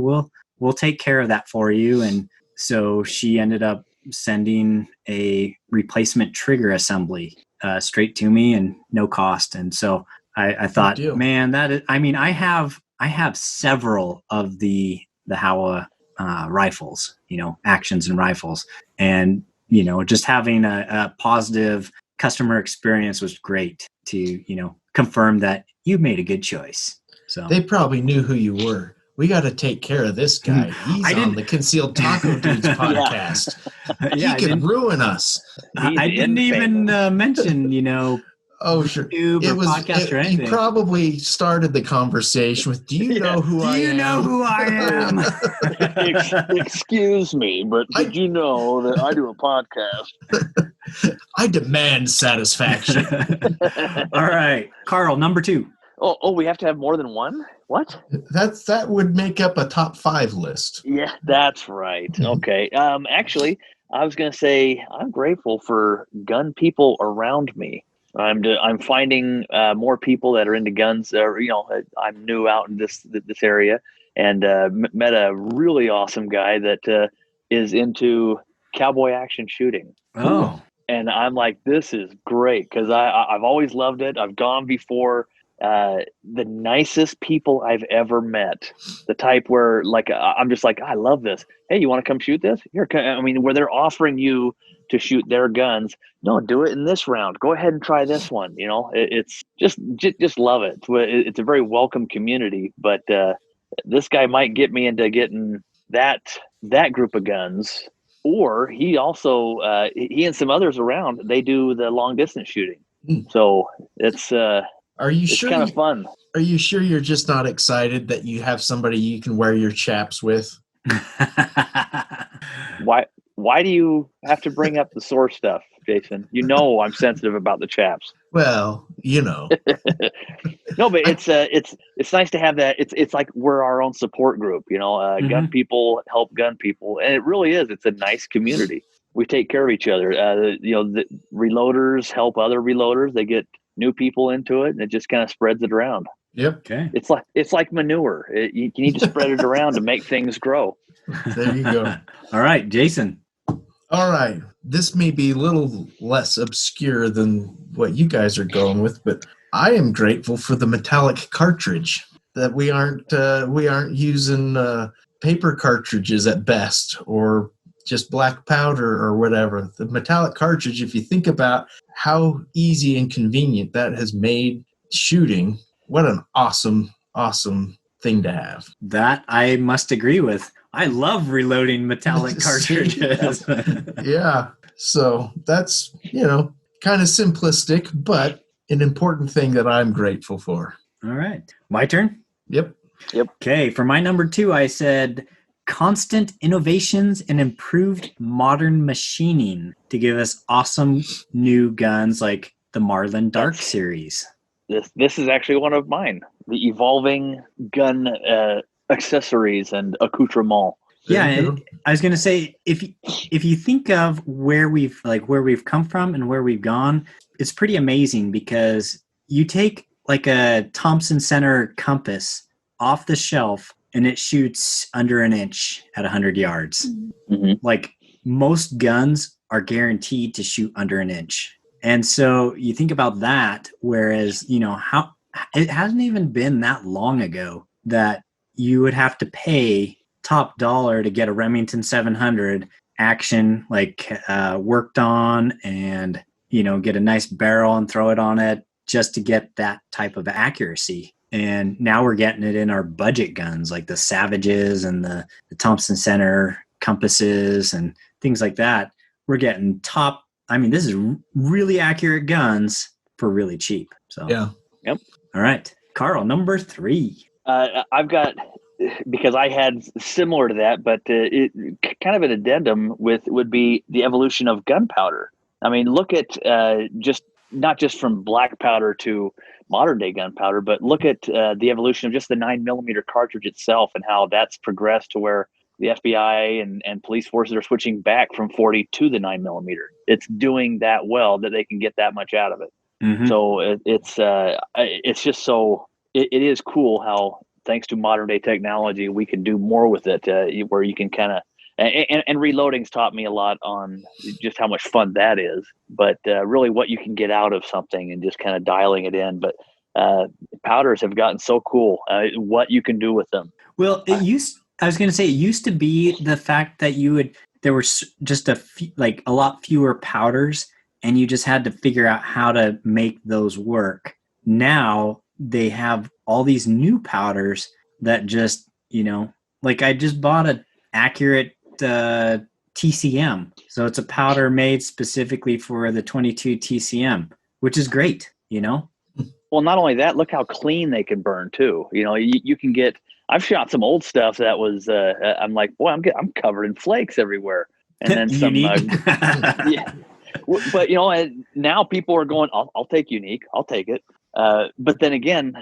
we'll take care of that for you. And so she ended up sending a replacement trigger assembly straight to me and no cost. And so I thought, man, I have several of the Howa rifles, actions and rifles. And, just having a positive customer experience was great to, confirm that you made a good choice. So
they probably knew who you were. we got to take care of this guy. He's on the Concealed Taco Dudes podcast.
Yeah,
he can ruin us.
I didn't even mention,
Oh, sure.
YouTube or podcast or anything.
You probably started the conversation with, do you know who I am?
Do you know who I am?
Excuse me, but did you know that I do a podcast?
I demand satisfaction.
All right. Carl, number 2.
Oh, we have to have more than one? What?
That would make up a top 5 list.
Yeah, that's right. Okay. Actually, I was going to say I'm grateful for gun people around me. I'm finding more people that are into guns. I'm new out in this area, and met a really awesome guy that is into cowboy action shooting.
Oh,
and I'm like, this is great because I've always loved it. I've gone before. The nicest people I've ever met. The type where I'm just like, I love this. Hey, you want to come shoot this? Here, where they're offering you to shoot their guns. No, do it in this round. Go ahead and try this one. It's just love it. It's a very welcome community. But this guy might get me into getting that group of guns. Or he also he and some others around. They do the long distance shooting. So it's.
Are you
it's
sure?
Kind of fun.
Are you sure you're just not excited that you have somebody you can wear your chaps with?
Why do you have to bring up the sore stuff, Jason? I'm sensitive about the chaps.
Well,
No, but it's nice to have that. It's like we're our own support group. Gun people help gun people, and it really is. It's a nice community. We take care of each other. The reloaders help other reloaders. They get new people into it, and it just kind of spreads it around.
Yep.
Okay.
It's like manure. You need to spread it around to make things grow.
There you go.
All right, Jason.
All right. This may be a little less obscure than what you guys are going with, but I am grateful for the metallic cartridge. That we aren't using paper cartridges at best, or just black powder or whatever. The metallic cartridge, if you think about how easy and convenient that has made shooting, what an awesome thing to have.
That I must agree with. I love reloading metallic cartridges.
Yeah. So that's, kind of simplistic, but an important thing that I'm grateful for.
All right. My turn?
Yep.
Okay. For my number 2, I said constant innovations and improved modern machining to give us awesome new guns like the Marlin Dark series.
This is actually one of mine. The evolving gun accessories and accoutrement.
Yeah, I was going to say if you think of where we've come from and where we've gone, it's pretty amazing because you take like a Thompson Center compass off the shelf and it shoots under an inch at 100 yards.
Mm-hmm.
Like most guns are guaranteed to shoot under an inch. And so you think about that, whereas, how it hasn't even been that long ago that you would have to pay top dollar to get a Remington 700 action, worked on and, get a nice barrel and throw it on it just to get that type of accuracy. And now we're getting it in our budget guns, like the Savages and the Thompson Center compasses and things like that. We're getting top. This is really accurate guns for really cheap. So
yeah.
Yep.
All right. Carl, number 3.
I've got, because I had similar to that, but it kind of an addendum would be the evolution of gunpowder. Look at not just from black powder to modern day gunpowder, but look at the evolution of just the 9mm cartridge itself and how that's progressed to where the FBI and police forces are switching back from 40 to the 9mm. It's doing that well that they can get that much out of it.
Mm-hmm.
So it's just so it is cool how, thanks to modern day technology, we can do more with it, where you can kind of, and reloading's taught me a lot on just how much fun that is, but really what you can get out of something and just kind of dialing it in. But powders have gotten so cool, what you can do with them.
Well, I was going to say, it used to be the fact that there were just a lot fewer powders and you just had to figure out how to make those work. Now they have all these new powders that just Like I just bought a accurate TCM. So it's a powder made specifically for the 22 TCM, which is great,
Well, not only that, look how clean they can burn too. You can get. I've shot some old stuff that was. I'm like, boy, I'm covered in flakes everywhere, and then some. Yeah, but and now people are going. I'll take unique. I'll take it. But then again,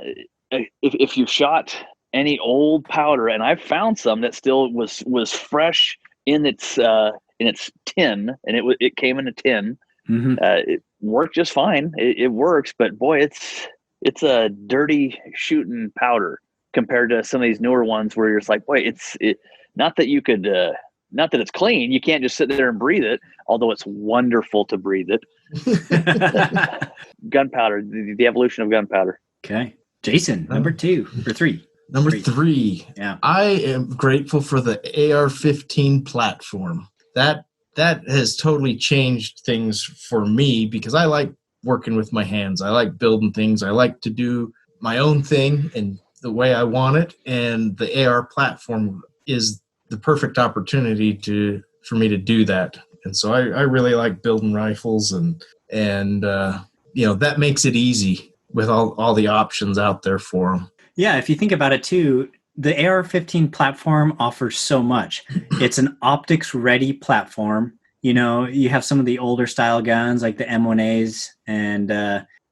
if you shot any old powder, and I've found some that still was fresh in its tin, and it came in a tin.
Mm-hmm.
It worked just fine. It works, but boy, it's a dirty shooting powder compared to some of these newer ones where you're just like, boy, not that you could, not that it's clean. You can't just sit there and breathe it, although it's wonderful to breathe it. Gunpowder, the evolution of gunpowder.
Okay. Jason, number 2 or 3.
Number 3.
Yeah.
I am grateful for the AR-15 platform. That has totally changed things for me because I like working with my hands. I like building things. I like to do my own thing and the way I want it. And the AR platform is the perfect opportunity for me to do that. And so I really like building rifles and that makes it easy with all the options out there for them.
Yeah, if you think about it too, the AR-15 platform offers so much. It's an optics-ready platform. You have some of the older style guns like the M1As and,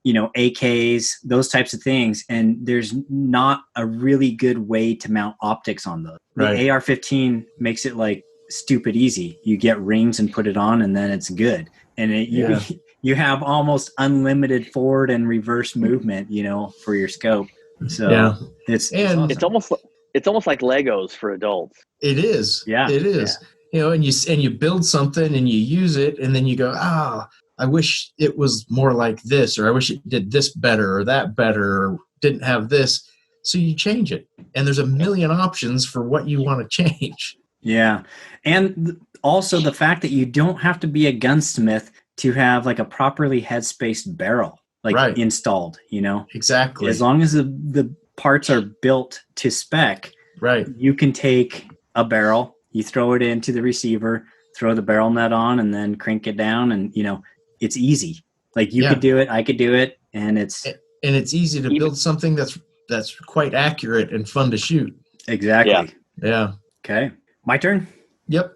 AKs, those types of things. And there's not a really good way to mount optics on those. Right. The AR-15 makes it like stupid easy. You get rings and put it on and then it's good. And you have almost unlimited forward and reverse movement, for your scope. So
it's almost like Legos for adults.
It is.
Yeah.
It is. Yeah. And you build something and you use it and then you go, I wish it was more like this, or I wish it did this better or that better, or didn't have this. So you change it. And there's a million options for what you want to change.
Yeah. And also the fact that you don't have to be a gunsmith to have like a properly head-spaced barrel installed,
Exactly.
As long as the parts are built to spec,
right,
you can take a barrel, you throw it into the receiver, throw the barrel nut on, and then crank it down, and it's easy. Like you could do it, I could do it, and it's
easy to build something that's quite accurate and fun to shoot.
Exactly.
Yeah.
Okay, my turn.
Yep.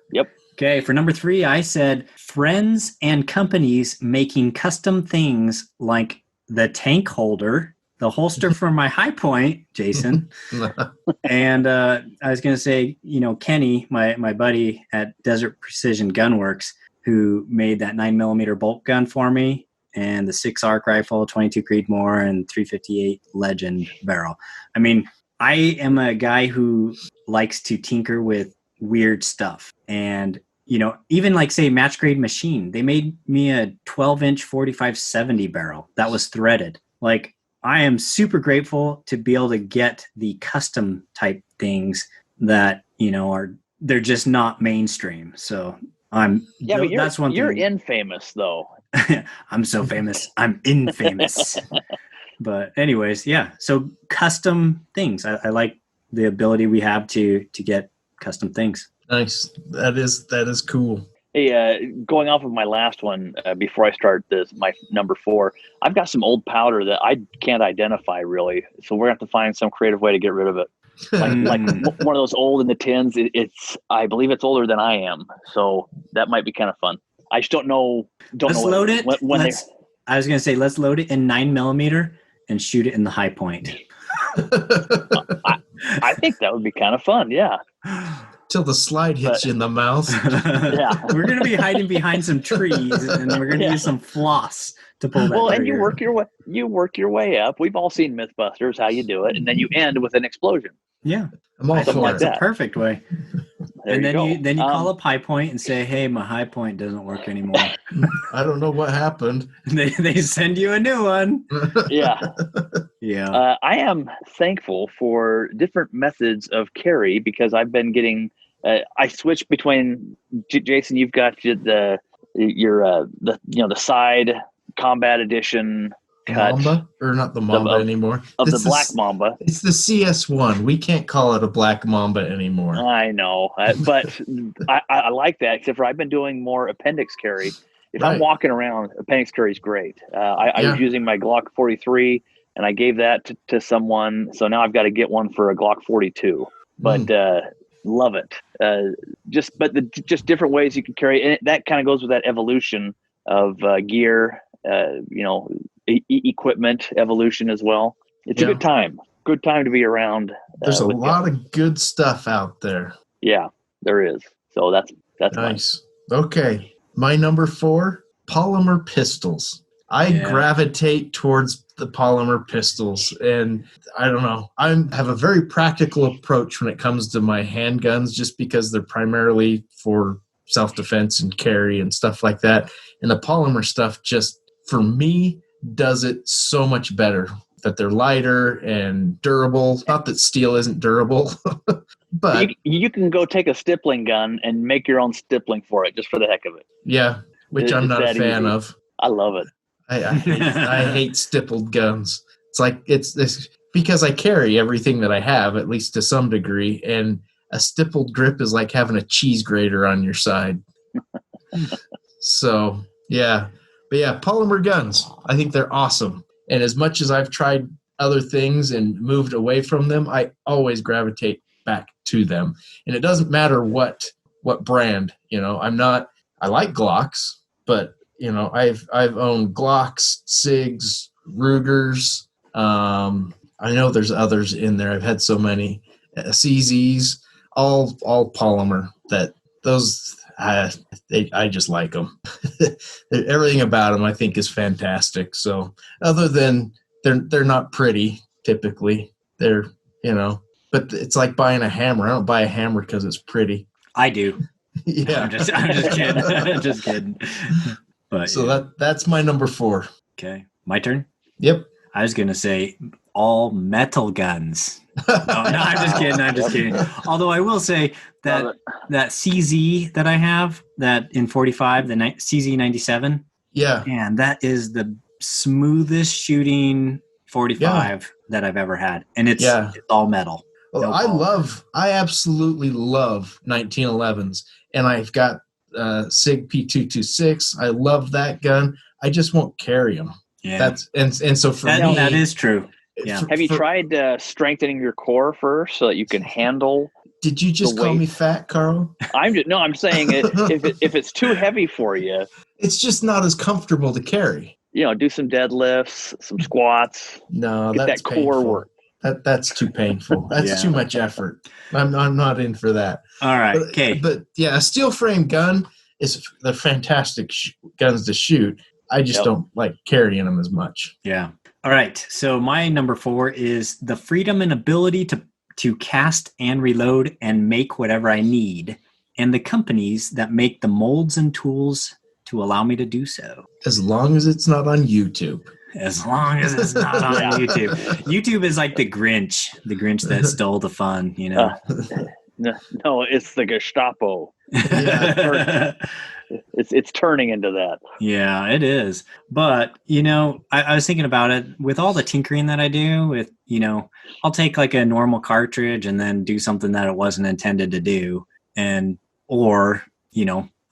Okay, for number 3, I said friends and companies making custom things like the tank holder, the holster for my high point, Jason. And I was going to say, Kenny, my buddy at Desert Precision Gunworks, who made that 9mm bolt gun for me, and the 6 arc rifle, 22 Creedmoor, and 358 Legend barrel. I mean, I am a guy who likes to tinker with weird stuff. And even like say Match Grade Machine, they made me a 12-inch 4570 barrel that was threaded. Like I am super grateful to be able to get the custom type things that they're just not mainstream. So
but that's one thing. You're infamous though.
I'm so famous. I'm infamous. But anyways, yeah. So custom things. I like the ability we have to get custom things.
Nice. That is cool.
Hey, going off of my last one, before I start my number 4, I've got some old powder that I can't identify really. So we're going to have to find some creative way to get rid of it. Like one of those old in the tins. I believe it's older than I am. So that might be kind of fun. I just don't know.
Let's load it. I was going to say, let's load it in 9mm and shoot it in the high point.
I think that would be kind of fun. Yeah.
Till the slide hits you in the mouth.
Yeah.
We're going to be hiding behind some trees, and we're going to use some floss to pull that trigger.
And you work your way up. We've all seen Mythbusters, how you do it, and then you end with an explosion.
Yeah.
I'm all for it.
That's a perfect way. And then you call up High Point and say, hey, my High Point doesn't work anymore.
I don't know what happened.
They send you a new one.
Yeah.
Yeah.
I am thankful for different methods of carry because I've been getting I switched between Jason, you've got the side combat edition cut
Mamba, or not the Mamba anymore.
Of the Black Mamba.
It's the CS1. We can't call it a Black Mamba anymore.
I know, but I like that, except for I've been doing more appendix carry. If I'm walking around, appendix carry is great. I was using my Glock 43, and I gave that to someone, so now I've got to get one for a Glock 42. But love it. Just different ways you can carry, and that kind of goes with that evolution of gear, equipment evolution as well. It's a good time. Good time to be around.
There's a lot of good stuff out there.
Yeah, there is. So that's
nice. Mine. Okay, my number 4, Polymer Pistols. I gravitate towards the Polymer Pistols, and I don't know. I have a very practical approach when it comes to my handguns, just because they're primarily for self-defense and carry and stuff like that. And the polymer stuff just, for me, does it so much better. That they're lighter and durable. Not that steel isn't durable, but
you can go take a stippling gun and make your own stippling for it, just for the heck of it.
Yeah, which I'm not a fan of.
I love it.
I hate stippled guns. It's like it's because I carry everything that I have, at least to some degree, and a stippled grip is like having a cheese grater on your side. So yeah, but yeah, polymer guns. I think they're awesome. And as much as I've tried other things and moved away from them, I always gravitate back to them. And it doesn't matter what brand, I like Glocks, but I've owned Glocks, SIGs, Rugers. I know there's others in there. I've had so many CZs, all polymer. I just like them. Everything about them I think is fantastic. So other than they're not pretty typically, they're but it's like buying a hammer. I don't buy a hammer because it's pretty.
I do.
Yeah,
I'm just kidding. Just kidding. But
so that's my number 4.
Okay, my turn.
Yep.
I was gonna say all metal guns. No, I'm just kidding. Although I will say that CZ that I have, that in 45, the CZ97.
Yeah.
And that is the smoothest shooting 45 that I've ever had. And it's all metal.
Well, I absolutely love 1911s. And I've got SIG P226. I love that gun. I just won't carry them.
Yeah.
So for me,
that is true. Yeah.
Have you tried strengthening your core first so that you can handle?
Did you just call me fat, Carl?
I'm saying if it's too heavy for you,
it's just not as comfortable to carry.
Do some deadlifts, some squats.
No,
get
that's
that core
painful.
work.
That's too painful. That's too much effort. I'm not in for that.
All right. Okay.
But yeah, a steel frame gun they're fantastic guns to shoot. I just don't like carrying them as much.
Yeah. All right. So my number 4 is the freedom and ability to cast and reload and make whatever I need, and the companies that make the molds and tools to allow me to do so.
As long as it's not on YouTube.
As long as it's not on YouTube. YouTube is like the Grinch that stole the fun,
No, it's the Gestapo. It's turning into that.
Yeah, it is. But, I was thinking about it with all the tinkering that I do with, I'll take like a normal cartridge and then do something that it wasn't intended to do. Or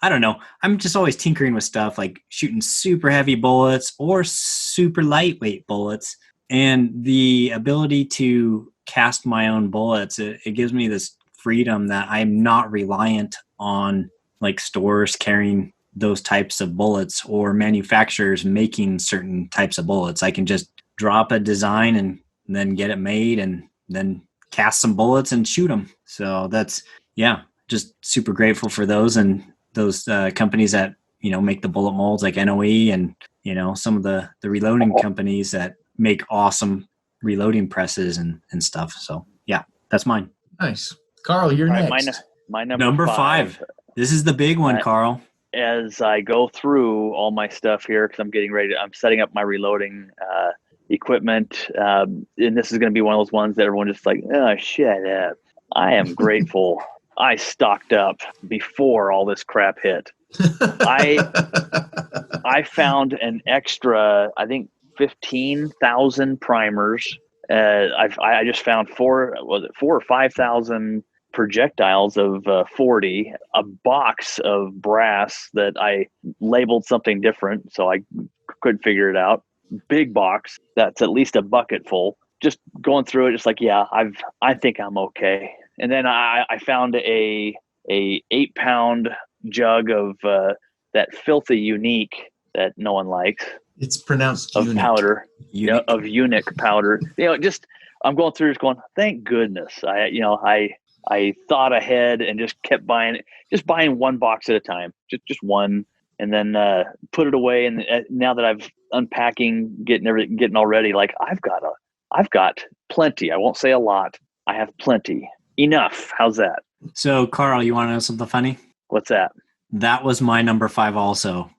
I don't know. I'm just always tinkering with stuff like shooting super heavy bullets or super lightweight bullets. And the ability to cast my own bullets, it gives me this freedom that I'm not reliant on like stores carrying those types of bullets or manufacturers making certain types of bullets. I can just drop a design and then get it made and then cast some bullets and shoot them. So that's, just super grateful for those and those companies that, make the bullet molds like NOE and, some of the reloading companies that make awesome reloading presses and stuff. So yeah, that's mine.
Nice. Carl, you're next.
My
number 5. This is the big one, Carl.
As I go through all my stuff here, because I'm setting up my reloading equipment, and this is going to be one of those ones that everyone just like, oh, shut up. I am grateful I stocked up before all this crap hit. I found an extra, I think 15,000 primers. I just found 4 or 5,000 projectiles of 40, a box of brass that I labeled something different, so I couldn't figure it out. Big box that's at least a bucket full. Just going through it, just like, yeah, I think I'm okay. And then I found a 8-pound jug of that filthy unique that no one likes.
It's pronounced
of
unique.
Powder, of unique powder. Just I'm going through, just going, thank goodness. I thought ahead and just kept buying one box at a time, just one, and then put it away. And now that I've unpacking, getting all ready, like I've got plenty. I won't say a lot. I have plenty, enough. How's that?
So, Carl, you want to know something funny?
What's that?
That was my number 5 also.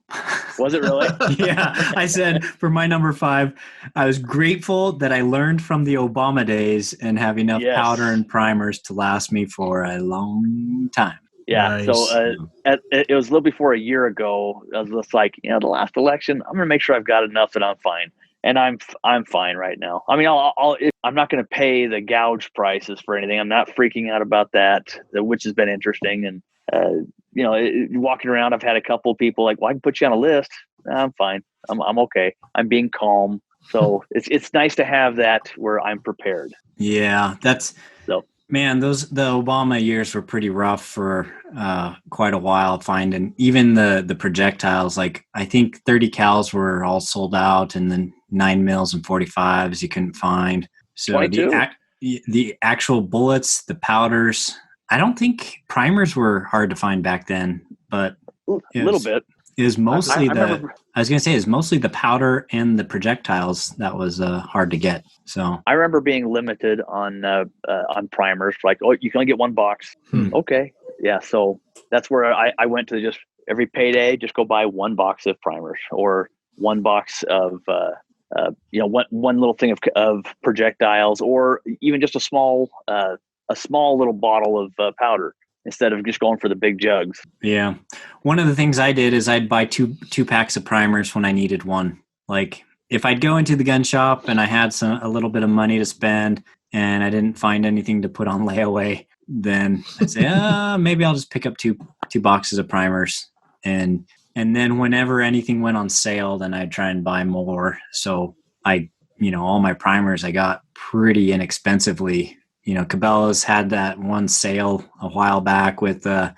Was it really?
Yeah. I said for my number 5, I was grateful that I learned from the Obama days and have enough powder and primers to last me for a long time.
Yeah.
Nice.
So it was a little before a year ago. I was just like, the last election, I'm going to make sure I've got enough that I'm fine. And I'm fine right now. I mean, I'm not going to pay the gouge prices for anything. I'm not freaking out about that, which has been interesting. And, walking around, I've had a couple of people like, well, I can put you on a list. I'm fine. I'm okay. I'm being calm. So it's nice to have that where I'm prepared.
Yeah, man, the Obama years were pretty rough for quite a while finding even the projectiles. Like I think 30 cals were all sold out, and then 9 mils and 45s you couldn't find. So
22?
the actual bullets, the powders, I don't think primers were hard to find back then, but
a little bit.
It was mostly
I
was going to say it's mostly the powder and the projectiles that was hard to get. So
I remember being limited on primers. Like, oh, you can only get one box. Okay, yeah. So that's where I went to, just every payday, just go buy one box of primers or one box of one little thing of projectiles, or even just a small little bottle of powder, instead of just going for the big jugs.
Yeah. One of the things I did is I'd buy two packs of primers when I needed one. Like if I'd go into the gun shop and I had a little bit of money to spend and I didn't find anything to put on layaway, then I'd say, maybe I'll just pick up two boxes of primers. And then whenever anything went on sale, then I'd try and buy more. So all my primers I got pretty inexpensively. Cabela's had that one sale a while back with the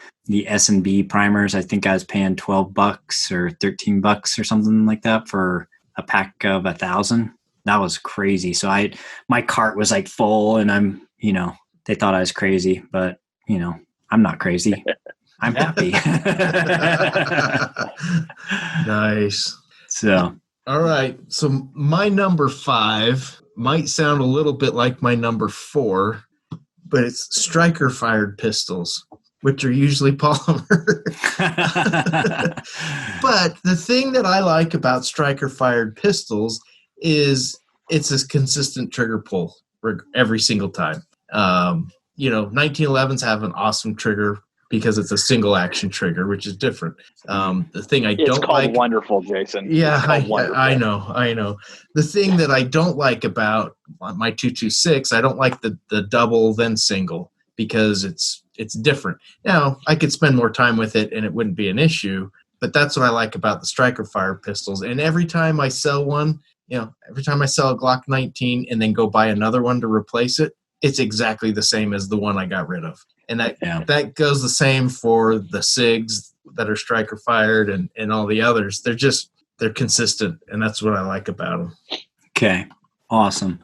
S&B primers. I think I was paying $12 or $13 or something like that for a pack of 1,000. That was crazy. So my cart was like full, and they thought I was crazy, but I'm not crazy. I'm happy.
Nice.
So,
all right. So my number 5 might sound a little bit like my number 4, but it's striker fired pistols, which are usually polymer. But the thing that I like about striker fired pistols is it's a consistent trigger pull every single time. 1911s have an awesome trigger because it's a single action trigger, which is different. The thing I don't like...
It's called wonderful, Jason.
Yeah, I know. The thing that I don't like about my 226, I don't like the double then single, because it's different. Now, I could spend more time with it and it wouldn't be an issue, but that's what I like about the striker fire pistols. And every time I sell one, every time I sell a Glock 19 and then go buy another one to replace it, it's exactly the same as the one I got rid of. And that goes the same for the SIGs that are striker fired and all the others. They're consistent, and that's what I like about them.
Okay, awesome.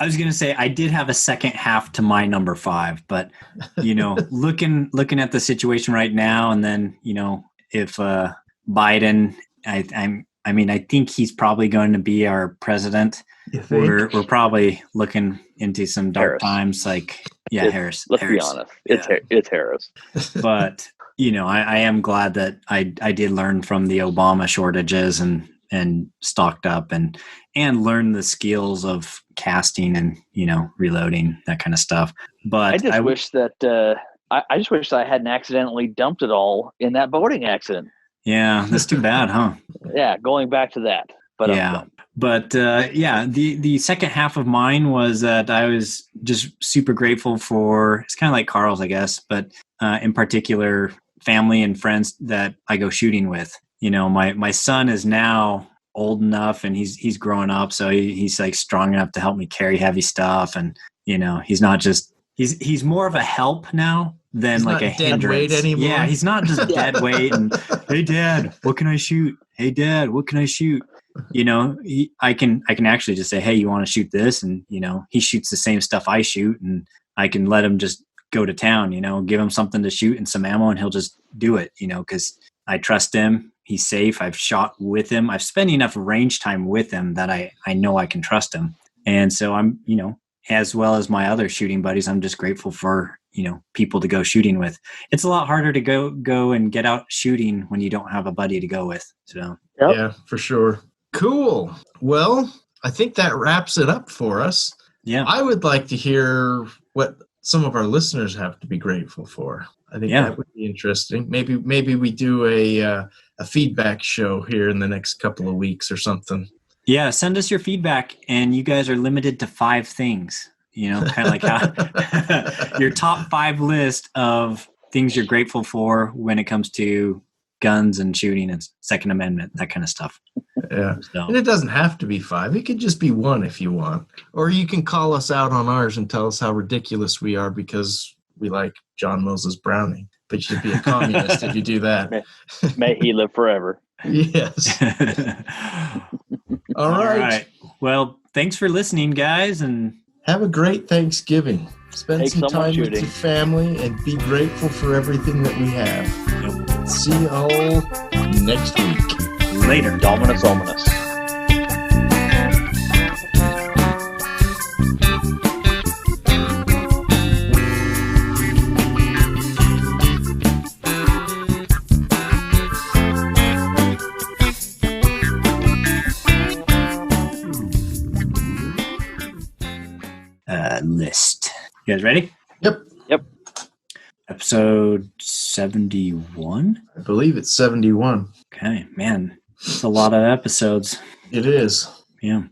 I was going to say I did have a second half to my number 5, but looking at the situation right now, and then if Biden, I think he's probably going to be our president. We're probably looking into some dark times. Like, Harris.
Let's be honest. It's Harris.
But I am glad that I did learn from the Obama shortages and stocked up and learned the skills of casting and reloading, that kind of stuff. But
I just wish that I hadn't accidentally dumped it all in that boating accident.
Yeah, that's too bad, huh?
Yeah, going back to that. But
yeah, But yeah, the second half of mine was that I was just super grateful for, it's kind of like Carl's, I guess, but in particular, family and friends that I go shooting with. My son is now old enough and he's growing up, so he's like strong enough to help me carry heavy stuff, and he's not just he's more of a help now than
he's
like
not
a
dead weight
hindrance.
anymore.
Yeah, he's not just dead weight and hey dad, what can I shoot? Hey dad, what can I shoot? I can actually just say, hey, you want to shoot this? And he shoots the same stuff I shoot, and I can let him just go to town, give him something to shoot and some ammo, and he'll just do it, because I trust him. He's safe. I've shot with him. I've spent enough range time with him that I know I can trust him. And so I'm, as well as my other shooting buddies, I'm just grateful for, people to go shooting with. It's a lot harder to go and get out shooting when you don't have a buddy to go with. So
Yeah, for sure. Cool. Well, I think that wraps it up for us.
Yeah.
I would like to hear what some of our listeners have to be grateful for. I think that would be interesting. Maybe we do a feedback show here in the next couple of weeks or something.
Yeah, send us your feedback, and you guys are limited to 5 things. Kind of like how your top 5 list of things you're grateful for when it comes to guns and shooting and Second Amendment, that kind of stuff.
Yeah. So. And it doesn't have to be 5. It could just be 1 if you want. Or you can call us out on ours and tell us how ridiculous we are because we like John Moses Browning. But you should be a communist if you do that.
May he live forever.
Yes. All right.
Well, thanks for listening, guys, and
have a great Thanksgiving. Spend some time with your family and be grateful for everything that we have. Yep. See you all next week.
Later.
Dominus Ominous.
List. You guys ready?
Yep.
Episode 71?
I believe it's 71.
Okay, man. It's a lot of episodes.
It is.
Yeah.